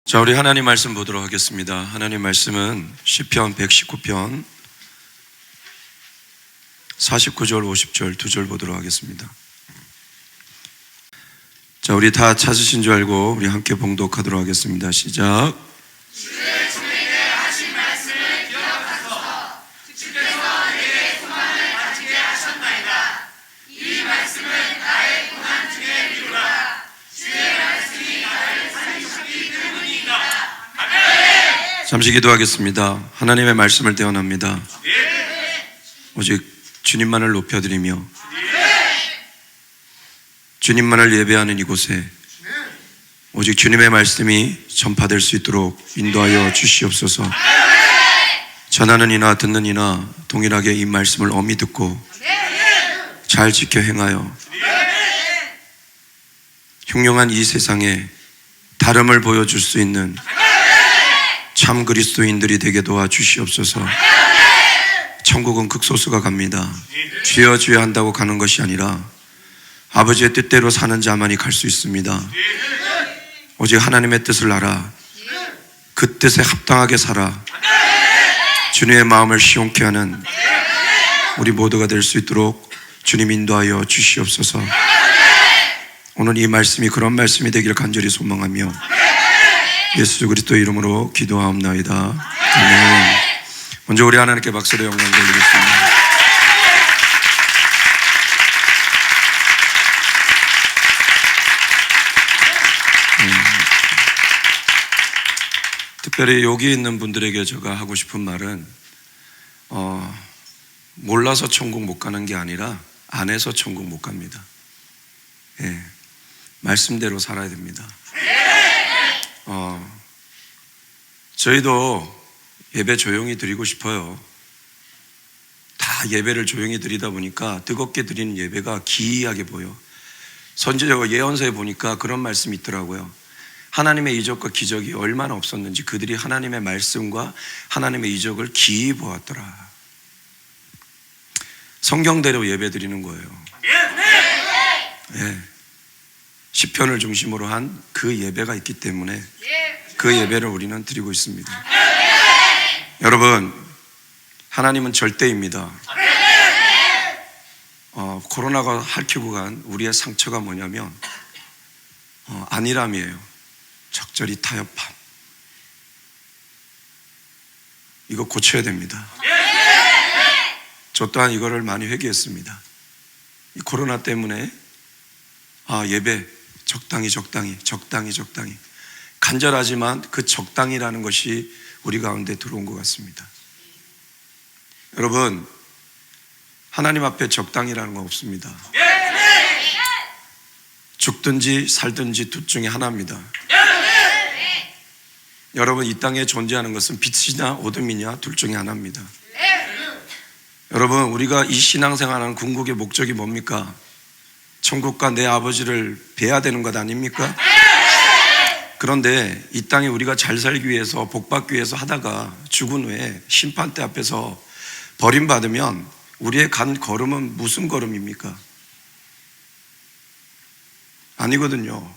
자, 우리 하나님 말씀 보도록 하겠습니다. 하나님 말씀은 시편 119편 49절 50절 두 절 보도록 하겠습니다. 자, 우리 다 찾으신 줄 알고 우리 함께 봉독하도록 하겠습니다. 시작. 주의 종에게 하신 말씀을 기억하소서. 주께서 내게 소망을 가지게 하셨나이다. 이 말씀은 나의 고난 중에 미루라. 주의 말씀이 나를 살리셨기 때문이다. 아멘. 잠시 기도하겠습니다. 하나님의 말씀을 대언합니다. 오직 주님만을 높여드리며 주님만을 예배하는 이곳에 오직 주님의 말씀이 전파될 수 있도록 인도하여 주시옵소서. 전하는 이나 듣는 이나 동일하게 이 말씀을 엄히 듣고 잘 지켜 행하여 흉흉한 이 세상에 다름을 보여줄 수 있는 참 그리스도인들이 되게 도와주시옵소서. 천국은 극소수가 갑니다. 주여 주여 한다고 가는 것이 아니라 아버지의 뜻대로 사는 자만이 갈 수 있습니다. 오직 하나님의 뜻을 알아 그 뜻에 합당하게 살아 주님의 마음을 시원케 하는 우리 모두가 될 수 있도록 주님 인도하여 주시옵소서. 오늘 이 말씀이 그런 말씀이 되기를 간절히 소망하며 예수 그리스도의 이름으로 기도하옵나이다. 아멘. 먼저 우리 하나님께 박수로 영광 돌리겠습니다. 특별히 여기 있는 분들에게 제가 하고 싶은 말은 몰라서 천국 못 가는 게 아니라 안 해서 천국 못 갑니다. 예, 말씀대로 살아야 됩니다. 저희도 예배 조용히 드리고 싶어요. 다 예배를 조용히 드리다 보니까 뜨겁게 드리는 예배가 기이하게 보여. 선지자가 예언서에 보니까 그런 말씀이 있더라고요. 하나님의 이적과 기적이 얼마나 없었는지 그들이 하나님의 말씀과 하나님의 이적을 기이 보았더라. 성경대로 예배 드리는 거예요. 예. 시편을 중심으로 한 그 예배가 있기 때문에 그 예배를 우리는 드리고 있습니다. 여러분, 하나님은 절대입니다. 코로나가 핥히고 간 우리의 상처가 뭐냐면 안일함이에요. 적절히 타협함. 이거 고쳐야 됩니다. 저 또한 이거를 많이 회개했습니다. 이 코로나 때문에 예배 적당히 간절하지만 그 적당이라는 것이 우리 가운데 들어온 것 같습니다. 여러분, 하나님 앞에 적당이라는 건 없습니다. 죽든지 살든지 둘 중에 하나입니다. 여러분, 이 땅에 존재하는 것은 빛이냐 어둠이냐 둘 중에 하나입니다. 여러분, 우리가 이 신앙생활하는 궁극의 목적이 뭡니까? 천국과 내 아버지를 뵈야 되는 것 아닙니까? 그런데 이 땅에 우리가 잘 살기 위해서 복받기 위해서 하다가 죽은 후에 심판대 앞에서 버림받으면 우리의 간 걸음은 무슨 걸음입니까? 아니거든요.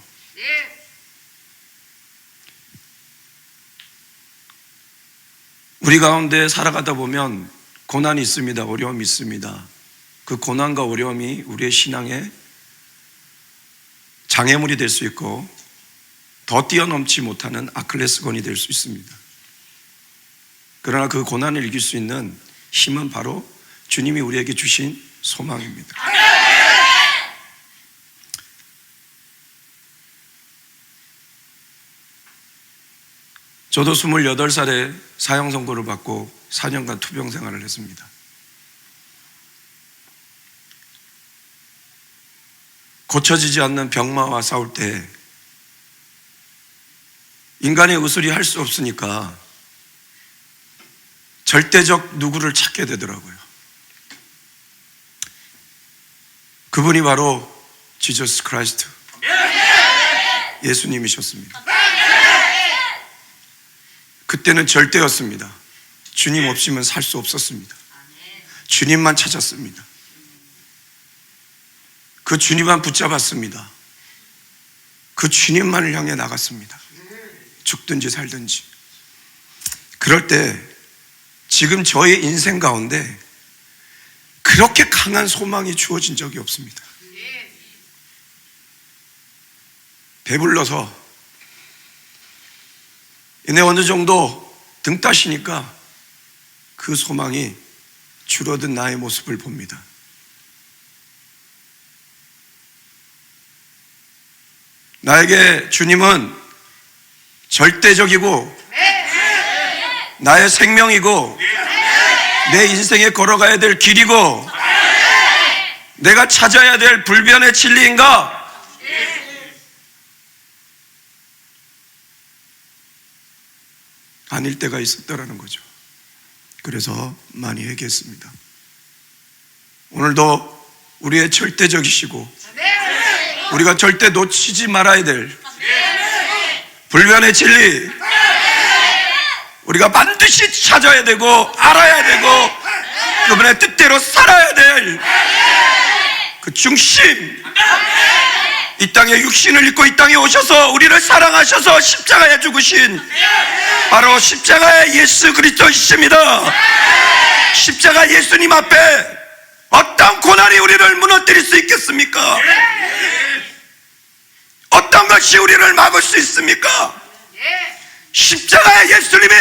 우리 가운데 살아가다 보면 고난이 있습니다. 어려움이 있습니다. 그 고난과 어려움이 우리의 신앙에 장애물이 될 수 있고 더 뛰어넘지 못하는 아킬레스건이 될 수 있습니다. 그러나 그 고난을 이길 수 있는 힘은 바로 주님이 우리에게 주신 소망입니다. 저도 28살에 사형 선고를 받고 4년간 투병 생활을 했습니다. 고쳐지지 않는 병마와 싸울 때 인간의 의술이 할 수 없으니까 절대적 누구를 찾게 되더라고요. 그분이 바로 지저스 크라이스트, 예수님이셨습니다. 그때는 절대였습니다. 주님 없이면 살 수 없었습니다. 주님만 찾았습니다. 그 주님만 붙잡았습니다. 그 주님만을 향해 나갔습니다. 죽든지 살든지. 그럴 때 지금 저의 인생 가운데 그렇게 강한 소망이 주어진 적이 없습니다. 배불러서 이내 어느 정도 등 따시니까 그 소망이 줄어든 나의 모습을 봅니다. 나에게 주님은 절대적이고 나의 생명이고 내 인생에 걸어가야 될 길이고 내가 찾아야 될 불변의 진리인가? 아닐 때가 있었다라는 거죠. 그래서 많이 얘기했습니다. 오늘도 우리의 절대적이시고 우리가 절대 놓치지 말아야 될 불변의 진리, 우리가 반드시 찾아야 되고 알아야 되고 그분의 뜻대로 살아야 될 그 중심, 이 땅에 육신을 입고 이 땅에 오셔서 우리를 사랑하셔서 십자가에 죽으신 바로 십자가의 예수 그리스도이십니다. 십자가 예수님 앞에 어떤 고난이 우리를 무너뜨릴 수 있겠습니까? 어떤 것이 우리를 막을 수 있습니까? 십자가의 예수님이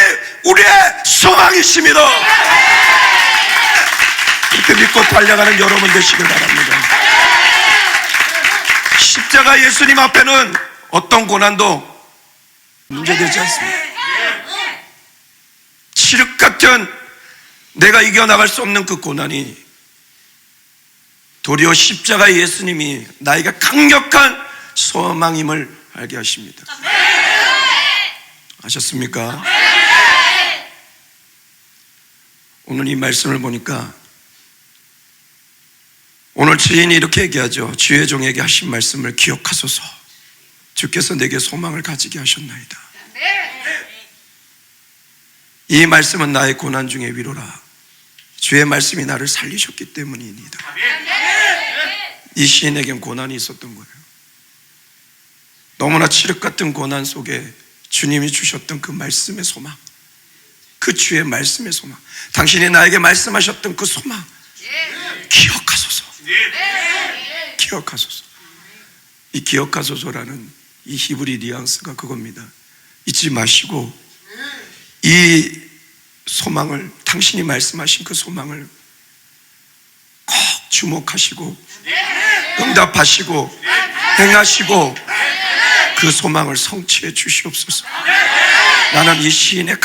우리의 소망이십니다. 그렇게 믿고 달려가는 여러분 되시길 바랍니다. 십자가 예수님 앞에는 어떤 고난도 문제되지 않습니다. 칠흑 같은 내가 이겨나갈 수 없는 그 고난이 도리어 십자가 예수님이 나에게 강력한 소망임을 알게 하십니다. 아셨습니까? 오늘 이 말씀을 보니까 오늘 주인이 이렇게 얘기하죠. 주의 종에게 하신 말씀을 기억하소서. 주께서 내게 소망을 가지게 하셨나이다. 이 말씀은 나의 고난 중에 위로라. 주의 말씀이 나를 살리셨기 때문이니이다. 이 시인에겐 고난이 있었던 거예요. 너무나 칠흑 같은 고난 속에 주님이 주셨던 그 말씀의 소망, 그 주의 말씀의 소망, 당신이 나에게 말씀하셨던 그 소망 기억하소서. 기억하소서. 이 기억하소서라는 이 히브리 뉘앙스가 그겁니다. 잊지 마시고 이 소망을, 당신이 말씀하신 그 소망을 꼭 주목하시고 응답하시고 행하시고 그 소망을 성취해 주시옵소서. 나는 이 시인의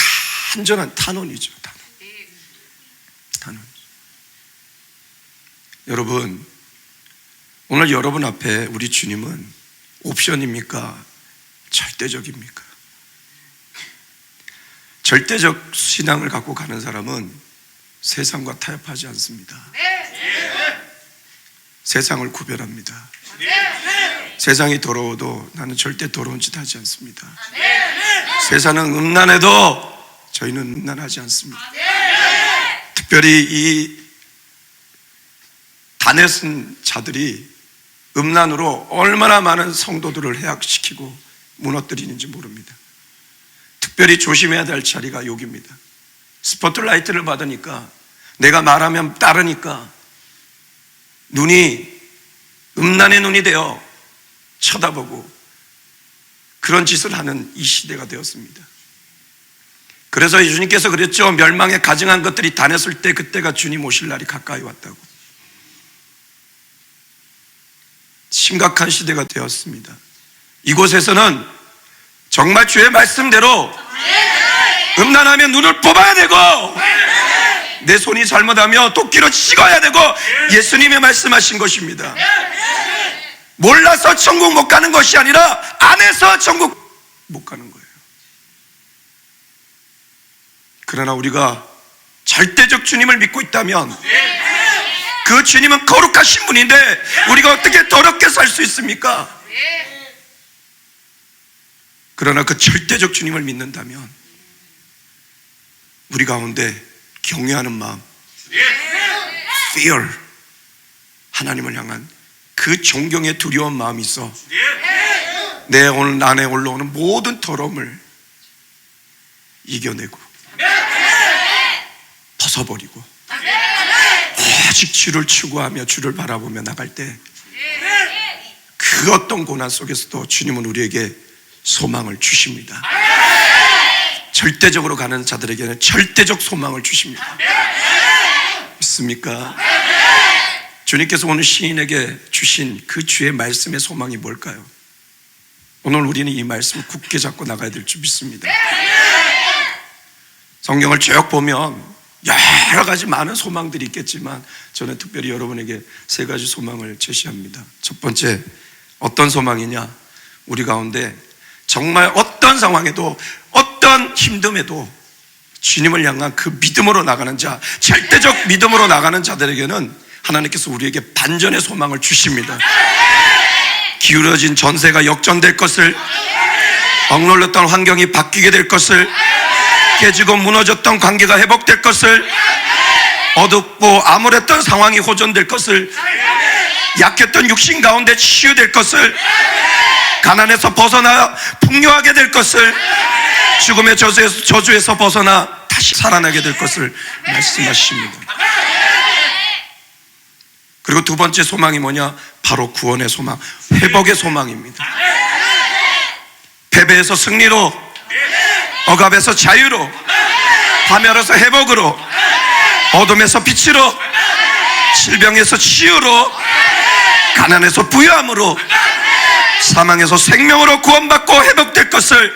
간절한 탄원이죠. 탄원. 여러분, 오늘 여러분 앞에 우리 주님은 옵션입니까? 절대적입니까? 절대적 신앙을 갖고 가는 사람은 세상과 타협하지 않습니다. 세상을 구별합니다. 세상이 더러워도 나는 절대 더러운 짓 하지 않습니다. 세상은 음란해도 저희는 음란하지 않습니다. 특별히 이 다넷은 자들이 음란으로 얼마나 많은 성도들을 해악시키고 무너뜨리는지 모릅니다. 특별히 조심해야 될 자리가 여기입니다. 스포트라이트를 받으니까, 내가 말하면 따르니까 눈이 음란의 눈이 되어 쳐다보고 그런 짓을 하는 이 시대가 되었습니다. 그래서 예수님께서 그랬죠. 멸망에 가증한 것들이 다 냈을 때 그때가 주님 오실 날이 가까이 왔다고. 심각한 시대가 되었습니다. 이곳에서는 정말 주의 말씀대로 음란하면 눈을 뽑아야 되고 내 손이 잘못하면 도끼로 찍어야 되고 예수님이 말씀하신 것입니다. 몰라서 천국 못 가는 것이 아니라 안에서 천국 못 가는 거예요. 그러나 우리가 절대적 주님을 믿고 있다면 그 주님은 거룩하신 분인데 우리가 어떻게 더럽게 살 수 있습니까? 그러나 그 절대적 주님을 믿는다면 우리 가운데 경외하는 마음, fear, 하나님을 향한 그 존경의 두려운 마음이 있어 내 오늘 안에 올라오는 모든 더러움을 이겨내고 벗어버리고 오직 주를 추구하며 주를 바라보며 나갈 때 그 어떤 고난 속에서도 주님은 우리에게 소망을 주십니다. 절대적으로 가는 자들에게는 절대적 소망을 주십니다. 믿습니까? 주님께서 오늘 시인에게 주신 그 주의 말씀의 소망이 뭘까요? 오늘 우리는 이 말씀을 굳게 잡고 나가야 될 줄 믿습니다. 성경을 쭉 보면 여러 가지 많은 소망들이 있겠지만 저는 특별히 여러분에게 세 가지 소망을 제시합니다. 첫 번째, 어떤 소망이냐? 우리 가운데 정말 어떤 상황에도 어떤 힘듦에도 주님을 향한 그 믿음으로 나가는 자, 절대적 믿음으로 나가는 자들에게는 하나님께서 우리에게 반전의 소망을 주십니다. 기울어진 전세가 역전될 것을, 억눌렸던 환경이 바뀌게 될 것을, 깨지고 무너졌던 관계가 회복될 것을, 어둡고 암울했던 상황이 호전될 것을, 약했던 육신 가운데 치유될 것을, 가난에서 벗어나 풍요하게 될 것을, 죽음의 저주에서 벗어나 다시 살아나게 될 것을 말씀하십니다. 그리고 두 번째 소망이 뭐냐? 바로 구원의 소망, 회복의 소망입니다. 패배에서 승리로, 억압에서 자유로, 파멸에서 회복으로, 어둠에서 빛으로, 질병에서 치유로, 가난에서 부유함으로, 사망에서 생명으로 구원받고 회복될 것을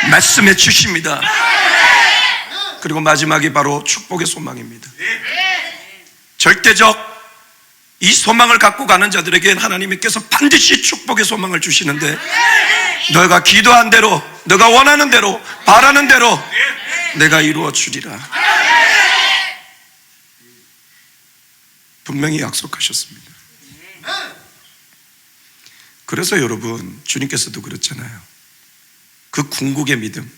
말씀해 주십니다. 그리고 마지막이 바로 축복의 소망입니다. 절대적 이 소망을 갖고 가는 자들에게 하나님께서 반드시 축복의 소망을 주시는데, 너가 기도한 대로, 너가 원하는 대로, 바라는 대로 내가 이루어 주리라. 분명히 약속하셨습니다. 그래서 여러분, 주님께서도 그렇잖아요. 그 궁극의 믿음,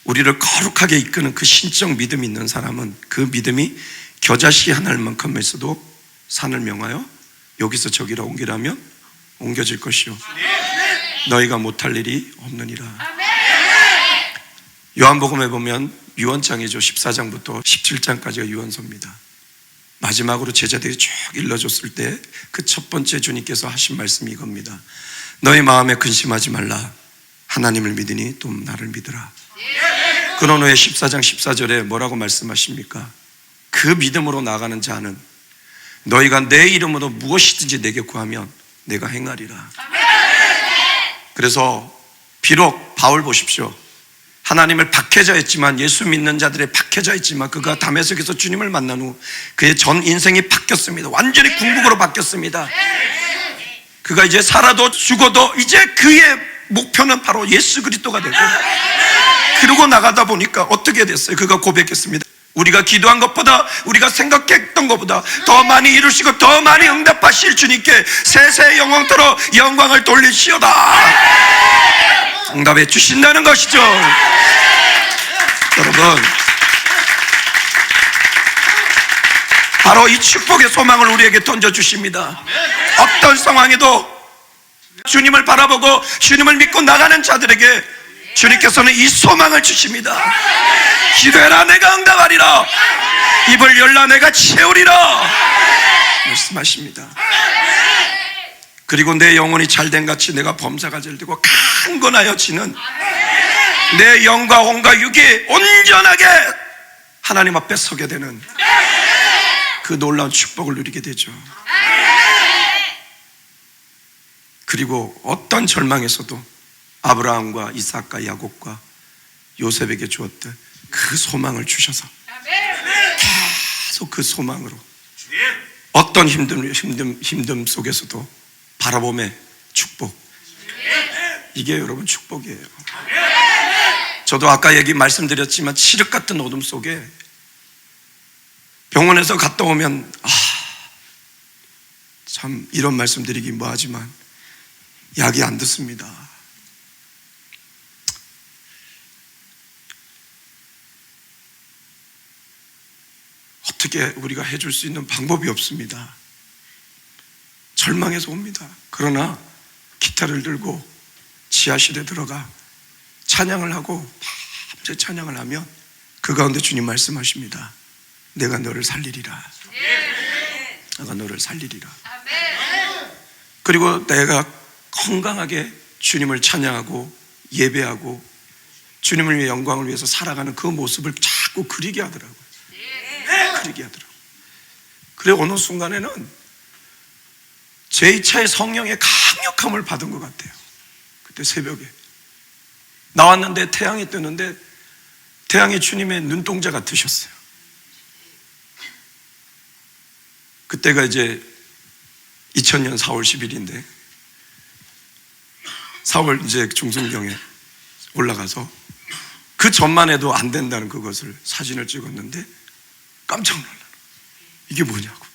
우리를 거룩하게 이끄는 그 신적 믿음이 있는 사람은 그 믿음이 겨자씨 한 알만큼에서도 산을 명하여 여기서 저기로 옮기라면 옮겨질 것이요, 너희가 못할 일이 없느니라. 요한복음에 보면 유언장이죠. 14장부터 17장까지가 유언서입니다. 마지막으로 제자들이 쭉 일러줬을 때 그 첫 번째 주님께서 하신 말씀이 이겁니다. 너희 마음에 근심하지 말라. 하나님을 믿으니 또 나를 믿으라. 그런 후에 14장 14절에 뭐라고 말씀하십니까? 그 믿음으로 나가는 자는 너희가 내 이름으로 무엇이든지 내게 구하면 내가 행하리라. 그래서 비록 바울 보십시오. 하나님을 박해자 했지만, 예수 믿는 자들의 박해자 했지만, 그가 다메섹에서 주님을 만난 후 그의 전 인생이 바뀌었습니다. 완전히 궁극으로 바뀌었습니다. 그가 이제 살아도 죽어도 이제 그의 목표는 바로 예수 그리스도가 되고, 그러고 나가다 보니까 어떻게 됐어요? 그가 고백했습니다. 우리가 기도한 것보다, 우리가 생각했던 것보다 더 많이 이루시고 더 많이 응답하실 주님께 세세 영원토록 영광을 돌리시오다. 응답해 주신다는 것이죠. 여러분, 바로 이 축복의 소망을 우리에게 던져주십니다. 어떤 상황에도 주님을 바라보고 주님을 믿고 나가는 자들에게 주님께서는 이 소망을 주십니다. 기도해라, 내가 응답하리라. 입을 열라, 내가 채우리라 말씀하십니다. 그리고 내 영혼이 잘된 같이 내가 범사가 잘되고 강건하여지는 내 영과 혼과 육이 온전하게 하나님 앞에 서게 되는 그 놀라운 축복을 누리게 되죠. 그리고 어떤 절망에서도 아브라함과 이삭과 야곱과 요셉에게 주었던 그 소망을 주셔서 계속 그 소망으로 어떤 힘듦 속에서도 바라봄의 축복, 이게 여러분 축복이에요. 저도 아까 말씀드렸지만 칠흑 같은 어둠 속에 병원에서 갔다 오면 참 이런 말씀드리기 뭐하지만 약이 안 듣습니다. 어떻게 우리가 해줄 수 있는 방법이 없습니다. 절망해서 옵니다. 그러나 기타를 들고 지하실에 들어가 찬양을 하고 제 찬양을 하면 그 가운데 주님 말씀하십니다. 내가 너를 살리리라. 내가 너를 살리리라. 그리고 내가 건강하게 주님을 찬양하고 예배하고 주님을 위해 영광을 위해서 살아가는 그 모습을 자꾸 그리게 하더라고요. 그리게 하더라고요. 그리고 어느 순간에는 제2차의 성령의 강력함을 받은 것 같아요. 그때 새벽에 나왔는데 태양이 뜨는데 태양이 주님의 눈동자 같으셨어요. 그때가 이제 2000년 4월 10일인데 4월 이제 중순경에 올라가서 그 전만 해도 안 된다는 그것을 사진을 찍었는데 깜짝 놀라요. 이게 뭐냐고.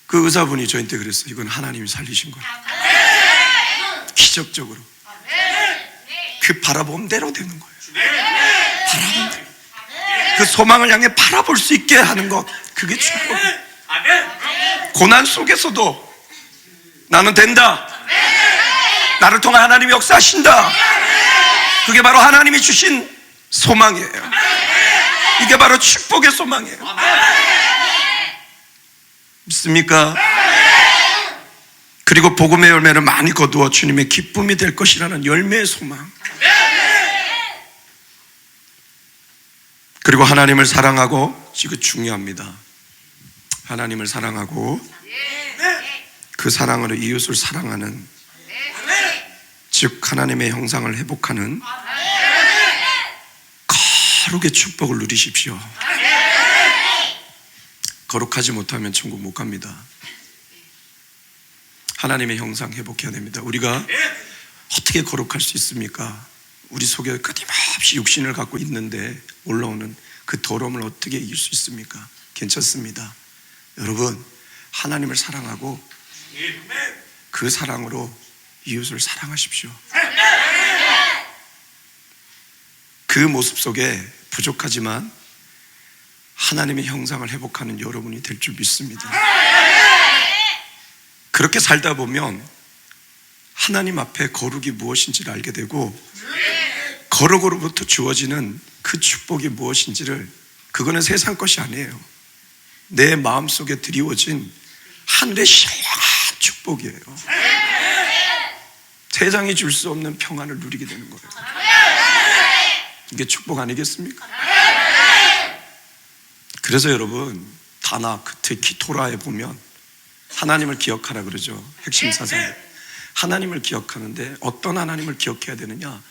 그 의사분이 저한테 그랬어요. 이건 하나님이 살리신 거라. 기적적으로. 그 바라본 대로 되는 거예요. 바라본 대로. 그 소망을 향해 바라볼 수 있게 하는 것, 그게 축복이에요. 고난 속에서도 나는 된다. 나를 통해 하나님이 역사하신다. 그게 바로 하나님이 주신 소망이에요. 이게 바로 축복의 소망이에요. 믿습니까? 그리고 복음의 열매를 많이 거두어 주님의 기쁨이 될 것이라는 열매의 소망. 그리고 하나님을 사랑하고, 이거 중요합니다. 하나님을 사랑하고 그 사랑으로 이웃을 사랑하는, 즉 하나님의 형상을 회복하는 거룩의 축복을 누리십시오. 거룩하지 못하면 천국 못 갑니다. 하나님의 형상 회복해야 됩니다. 우리가 어떻게 거룩할 수 있습니까? 우리 속에 끊임없이 육신을 갖고 있는데 올라오는 그 더러움을 어떻게 이길 수 있습니까? 괜찮습니다. 여러분, 하나님을 사랑하고 그 사랑으로 이웃을 사랑하십시오. 그 모습 속에 부족하지만 하나님의 형상을 회복하는 여러분이 될 줄 믿습니다. 그렇게 살다 보면 하나님 앞에 거룩이 무엇인지를 알게 되고, 거룩으로부터 주어지는 그 축복이 무엇인지를, 그거는 세상 것이 아니에요. 내 마음속에 드리워진 하늘의 신령한 축복이에요. 세상이 줄 수 없는 평안을 누리게 되는 거예요. 이게 축복 아니겠습니까? 그래서 여러분, 다낙, 특히 토라에 보면 하나님을 기억하라 그러죠. 핵심 사상. 하나님을 기억하는데 어떤 하나님을 기억해야 되느냐?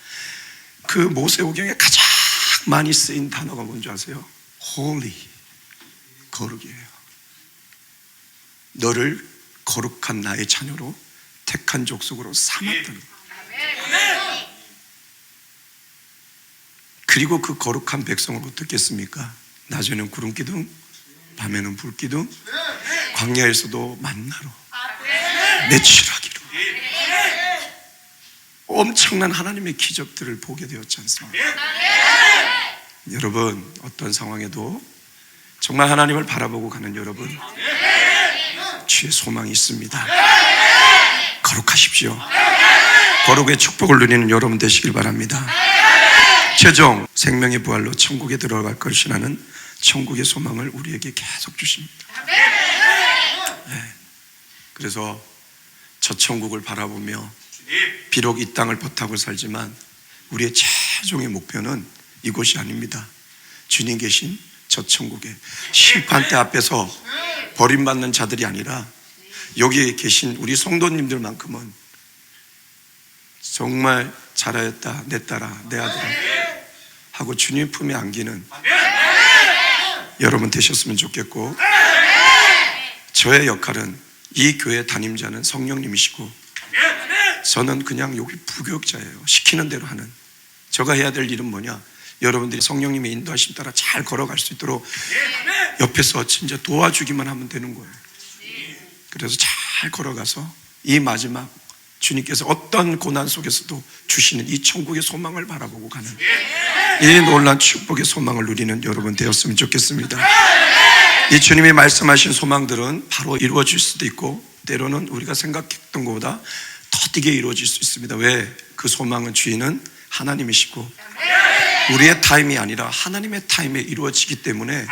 그 모세오경에 가장 많이 쓰인 단어가 뭔지 아세요? Holy, 거룩이에요. 너를 거룩한 나의 자녀로 택한 족속으로 삼았다는 거예요. 그리고 그 거룩한 백성을 어떻겠습니까? 낮에는 구름기둥, 밤에는 불기둥, 광야에서도 만나로, 내추라기로 엄청난 하나님의 기적들을 보게 되었지 않습니까? 여러분, 어떤 상황에도 정말 하나님을 바라보고 가는 여러분, 주의 소망이 있습니다. 거룩하십시오. 거룩의 축복을 누리는 여러분 되시길 바랍니다. 최종 생명의 부활로 천국에 들어갈 것이라는 천국의 소망을 우리에게 계속 주십니다. 네. 그래서 저 천국을 바라보며 비록 이 땅을 버타고 살지만 우리의 최종의 목표는 이곳이 아닙니다. 주님 계신 저 천국에 심판대 앞에서 버림받는 자들이 아니라 여기에 계신 우리 성도님들만큼은 정말 잘하였다, 내 딸아, 내 아들아 하고 주님 품에 안기는 여러분 되셨으면 좋겠고, 저의 역할은, 이 교회 담임자는 성령님이시고 저는 그냥 여기 부교육자예요. 시키는 대로 하는. 제가 해야 될 일은 뭐냐? 여러분들이 성령님의 인도하심 따라 잘 걸어갈 수 있도록 옆에서 진짜 도와주기만 하면 되는 거예요. 그래서 잘 걸어가서 이 마지막 주님께서 어떤 고난 속에서도 주시는 이 천국의 소망을 바라보고 가는 이 놀라운 축복의 소망을 누리는 여러분 되었으면 좋겠습니다. 이 주님이 말씀하신 소망들은 바로 이루어질 수도 있고, 때로는 우리가 생각했던 것보다 더디게 이루어질 수 있습니다. 왜? 그 소망은 주인은 하나님이시고 우리의 타임이 아니라 하나님의 타임에 이루어지기 때문에,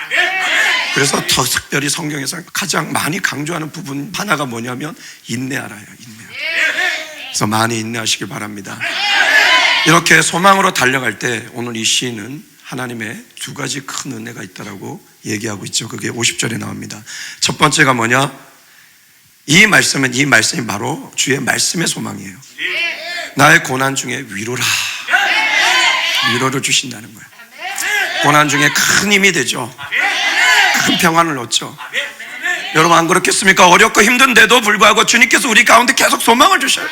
그래서 더 특별히 성경에서 가장 많이 강조하는 부분 하나가 뭐냐면 인내하라요. 그래서 많이 인내하시길 바랍니다. 이렇게 소망으로 달려갈 때 오늘 이 시인은 하나님의 두 가지 큰 은혜가 있다라고 얘기하고 있죠. 그게 50절에 나옵니다. 첫 번째가 뭐냐? 이 말씀이 바로 주의 말씀의 소망이에요. 나의 고난 중에 위로를 주신다는 거예요. 고난 중에 큰 힘이 되죠. 큰 평안을 얻죠. 여러분 안 그렇겠습니까? 어렵고 힘든데도 불구하고 주님께서 우리 가운데 계속 소망을 주셔요.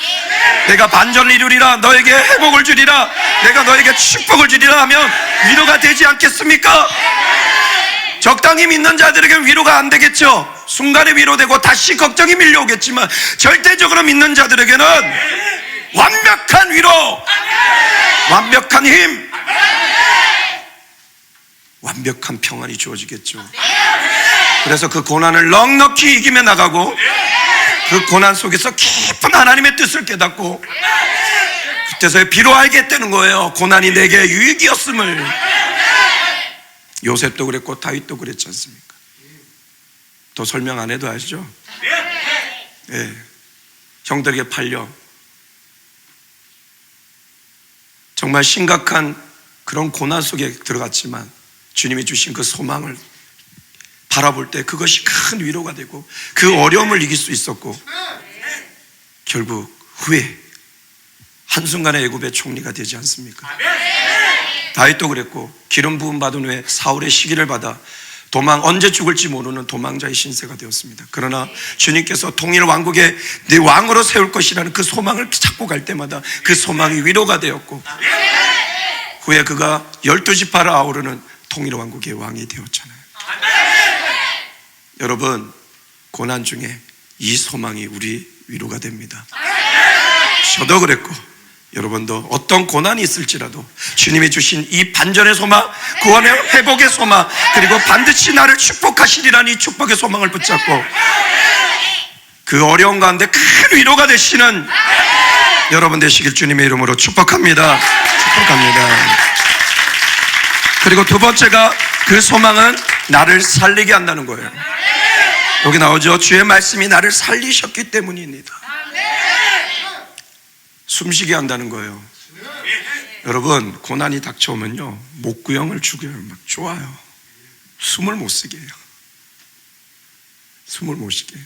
내가 반전을 이루리라, 너에게 회복을 주리라, 내가 너에게 축복을 주리라 하면 위로가 되지 않겠습니까? 적당히 믿는 자들에게 위로가 안 되겠죠. 순간에 위로되고 다시 걱정이 밀려오겠지만 절대적으로 믿는 자들에게는 완벽한 위로, 완벽한 힘, 완벽한 평안이 주어지겠죠. 그래서 그 고난을 넉넉히 이기며 나가고 그 고난 속에서 깊은 하나님의 뜻을 깨닫고 그때서야 비로 알겠다는 거예요. 고난이 내게 유익이었음을. 요셉도 그랬고 다윗도 그랬지 않습니까? 더 설명 안 해도 아시죠? 네. 형들에게 팔려 정말 심각한 그런 고난 속에 들어갔지만 주님이 주신 그 소망을 바라볼 때 그것이 큰 위로가 되고 그 어려움을 이길 수 있었고 결국 후에 한순간에 애굽의 총리가 되지 않습니까? 다윗도 그랬고 기름 부음 받은 후에 사울의 시기를 받아 언제 죽을지 모르는 도망자의 신세가 되었습니다. 그러나 주님께서 통일 왕국에 내 왕으로 세울 것이라는 그 소망을 찾고 갈 때마다 그 소망이 위로가 되었고 후에 그가 12지파를 아우르는 통일 왕국의 왕이 되었잖아요. 여러분 고난 중에 이 소망이 우리 위로가 됩니다. 저도 그랬고 여러분도 어떤 고난이 있을지라도 주님이 주신 이 반전의 소망, 구원의 회복의 소망, 그리고 반드시 나를 축복하시리라는 이 축복의 소망을 붙잡고 그 어려운 가운데 큰 위로가 되시는 여러분 되시길 주님의 이름으로 축복합니다. 축복합니다. 그리고 두 번째가 그 소망은 나를 살리게 한다는 거예요. 여기 나오죠. 주의 말씀이 나를 살리셨기 때문입니다. 숨쉬게 한다는 거예요. 여러분 고난이 닥쳐오면요 목구멍을 죽여요. 막 쪼아요. 숨을 못 쉬게 해요. 숨을 못 쉬게 해요.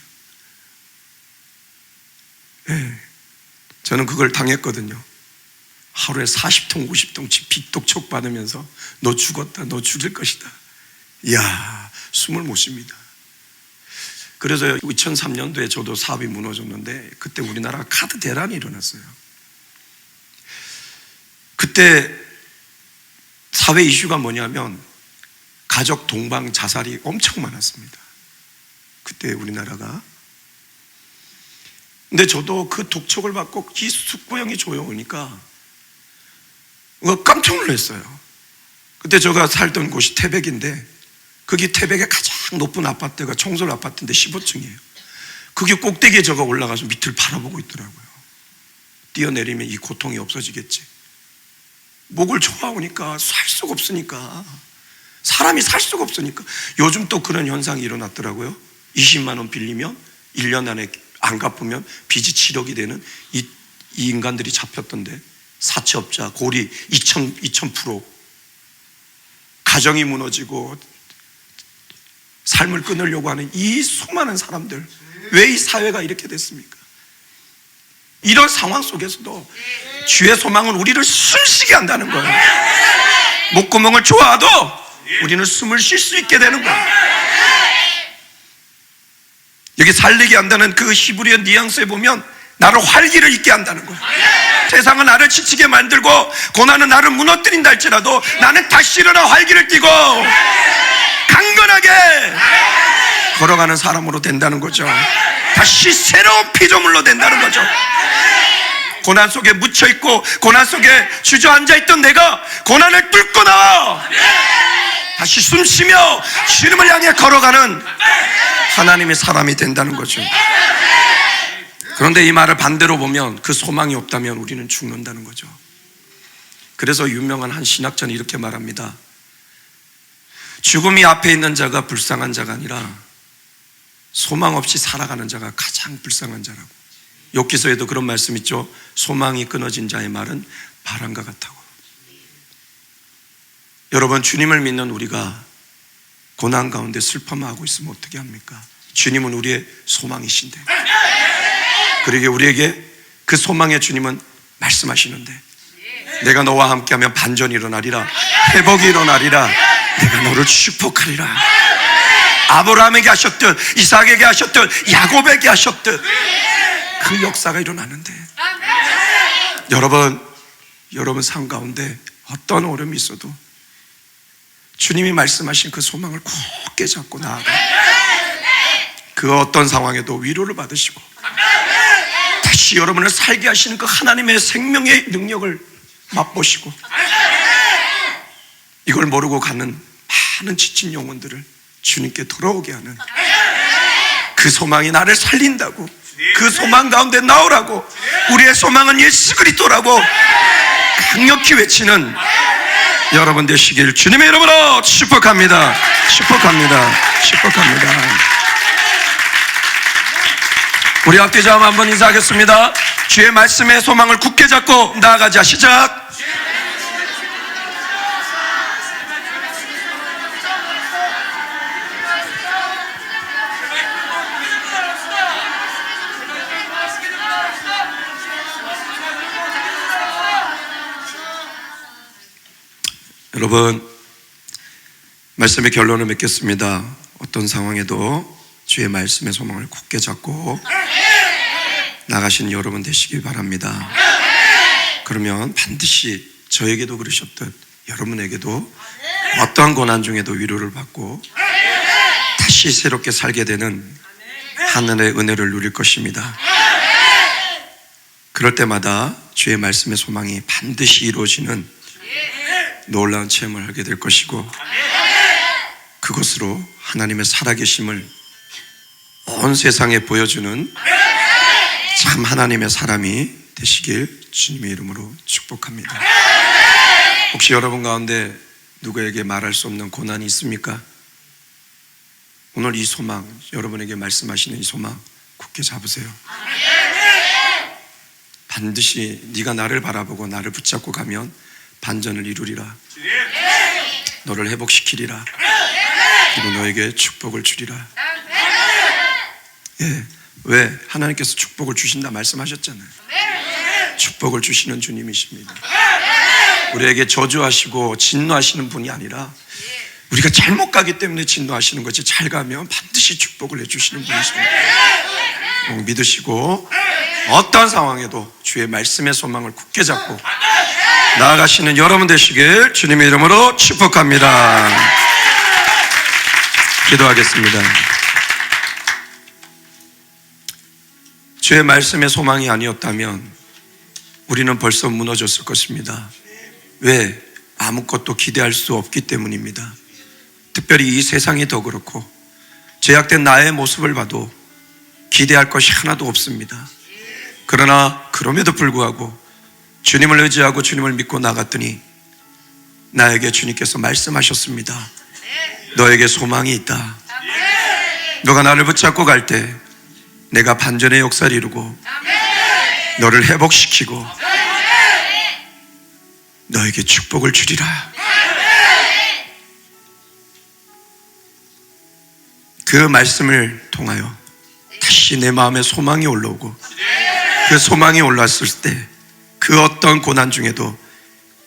네. 저는 그걸 당했거든요. 하루에 40통 50통씩 빅독촉 받으면서 너 죽었다, 너 죽일 것이다. 이야, 숨을 못 쉽니다. 그래서 2003년도에 저도 사업이 무너졌는데 그때 우리나라 카드 대란이 일어났어요. 그때 사회 이슈가 뭐냐면 가족 동방 자살이 엄청 많았습니다. 그때 우리나라가. 근데 저도 그 독촉을 받고 이 숙고형이 조여오니까 깜짝 놀랐어요. 그때 제가 살던 곳이 태백인데 거기 태백의 가장 높은 아파트가 청솔 아파트인데 15층이에요. 거기 꼭대기에 제가 올라가서 밑을 바라보고 있더라고요. 뛰어내리면 이 고통이 없어지겠지. 목을 조아오니까 살 수가 없으니까, 사람이 살 수가 없으니까. 요즘 또 그런 현상이 일어났더라고요. 20만 원 빌리면 1년 안에 안 갚으면 빚이 7억이 되는 이 인간들이 잡혔던데, 사채업자 고리 2000% 가정이 무너지고 삶을 끊으려고 하는 이 수많은 사람들, 왜 이 사회가 이렇게 됐습니까? 이런 상황 속에서도 주의 소망은 우리를 숨쉬게 한다는 거예요. 목구멍을 조아도 우리는 숨을 쉴 수 있게 되는 거예요. 여기 살리게 한다는 그 히브리어 뉘앙스에 보면 나를 활기를 있게 한다는 거예요. 세상은 나를 지치게 만들고 고난은 나를 무너뜨린다 할지라도 나는 다시 일어나 활기를 띠고 강건하게 걸어가는 사람으로 된다는 거죠. 다시 새로운 피조물로 된다는 거죠. 고난 속에 묻혀있고 고난 속에 주저앉아있던 내가 고난을 뚫고 나와 다시 숨쉬며 주님을 향해 걸어가는 하나님의 사람이 된다는 거죠. 그런데 이 말을 반대로 보면 그 소망이 없다면 우리는 죽는다는 거죠. 그래서 유명한 한 신학자는 이렇게 말합니다. 죽음이 앞에 있는 자가 불쌍한 자가 아니라 소망 없이 살아가는 자가 가장 불쌍한 자라고. 욥기서에도 그런 말씀 있죠. 소망이 끊어진 자의 말은 바람과 같다고. 여러분, 주님을 믿는 우리가 고난 가운데 슬퍼만 하고 있으면 어떻게 합니까? 주님은 우리의 소망이신데, 그러게 우리에게 그 소망의 주님은 말씀하시는데, 내가 너와 함께하면 반전이 일어나리라, 회복이 일어나리라, 내가 너를 축복하리라. 아브라함에게 하셨듯, 이삭에게 하셨듯, 야곱에게 하셨듯 그 역사가 일어나는데, 여러분 삶 가운데 어떤 어려움이 있어도 주님이 말씀하신 그 소망을 굳게 잡고 나아가 그 어떤 상황에도 위로를 받으시고 다시 여러분을 살게 하시는 그 하나님의 생명의 능력을 맛보시고, 이걸 모르고 가는 많은 지친 영혼들을 주님께 돌아오게 하는 그 소망이 나를 살린다고, 그 소망 가운데 나오라고, 우리의 소망은 예수 그리스도라고 강력히 외치는 여러분 되시길 주님의 이름으로 축복합니다. 축복합니다. 축복합니다. 우리 앞뒤자 한번 인사하겠습니다. 주의 말씀의 소망을 굳게 잡고 나아가자. 시작. 여러분, 말씀의 결론을 맺겠습니다. 어떤 상황에도 주의 말씀의 소망을 굳게 잡고 나가시는 여러분 되시길 바랍니다. 그러면 반드시 저에게도 그러셨듯 여러분에게도 어떠한 고난 중에도 위로를 받고 다시 새롭게 살게 되는 하늘의 은혜를 누릴 것입니다. 그럴 때마다 주의 말씀의 소망이 반드시 이루어지는 놀라운 체험을 하게 될 것이고, 그것으로 하나님의 살아계심을 온 세상에 보여주는 참 하나님의 사람이 되시길 주님의 이름으로 축복합니다. 혹시 여러분 가운데 누구에게 말할 수 없는 고난이 있습니까? 오늘 이 소망, 여러분에게 말씀하시는 이 소망 굳게 잡으세요. 반드시 네가 나를 바라보고 나를 붙잡고 가면 반전을 이루리라. 너를 회복시키리라. 그리고 너에게 축복을 주리라. 예, 왜? 하나님께서 축복을 주신다 말씀하셨잖아요. 축복을 주시는 주님이십니다. 우리에게 저주하시고 진노하시는 분이 아니라 우리가 잘못 가기 때문에 진노하시는 거지, 잘 가면 반드시 축복을 해주시는 분이십니다. 믿으시고 어떠한 상황에도 주의 말씀의 소망을 굳게 잡고 나아가시는 여러분 되시길 주님의 이름으로 축복합니다. 기도하겠습니다. 주의 말씀의 소망이 아니었다면 우리는 벌써 무너졌을 것입니다. 왜? 아무것도 기대할 수 없기 때문입니다. 특별히 이 세상이 더 그렇고, 제약된 나의 모습을 봐도 기대할 것이 하나도 없습니다. 그러나 그럼에도 불구하고 주님을 의지하고 주님을 믿고 나갔더니 나에게 주님께서 말씀하셨습니다. 너에게 소망이 있다. 너가 나를 붙잡고 갈 때 내가 반전의 역사를 이루고 너를 회복시키고 너에게 축복을 주리라. 그 말씀을 통하여 다시 내 마음에 소망이 올라오고, 그 소망이 올라왔을 때 그 어떤 고난 중에도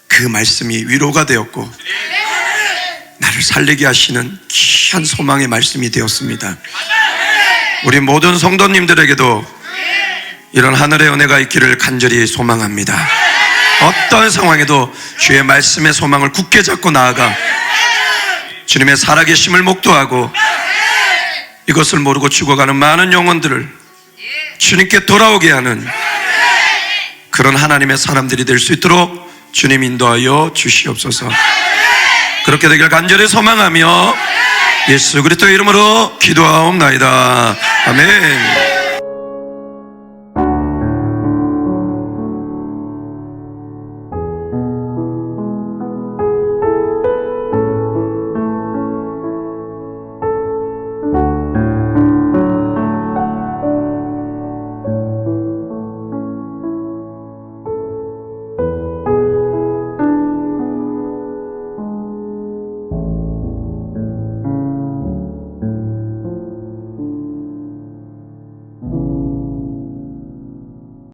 그 말씀이 위로가 되었고 나를 살리게 하시는 귀한 소망의 말씀이 되었습니다. 우리 모든 성도님들에게도 이런 하늘의 은혜가 있기를 간절히 소망합니다. 어떤 상황에도 주의 말씀의 소망을 굳게 잡고 나아가 주님의 살아계심을 목도하고 이것을 모르고 죽어가는 많은 영혼들을 주님께 돌아오게 하는 그런 하나님의 사람들이 될 수 있도록 주님 인도하여 주시옵소서. 그렇게 되길 간절히 소망하며 예수 그리스도의 이름으로 기도하옵나이다. 아멘.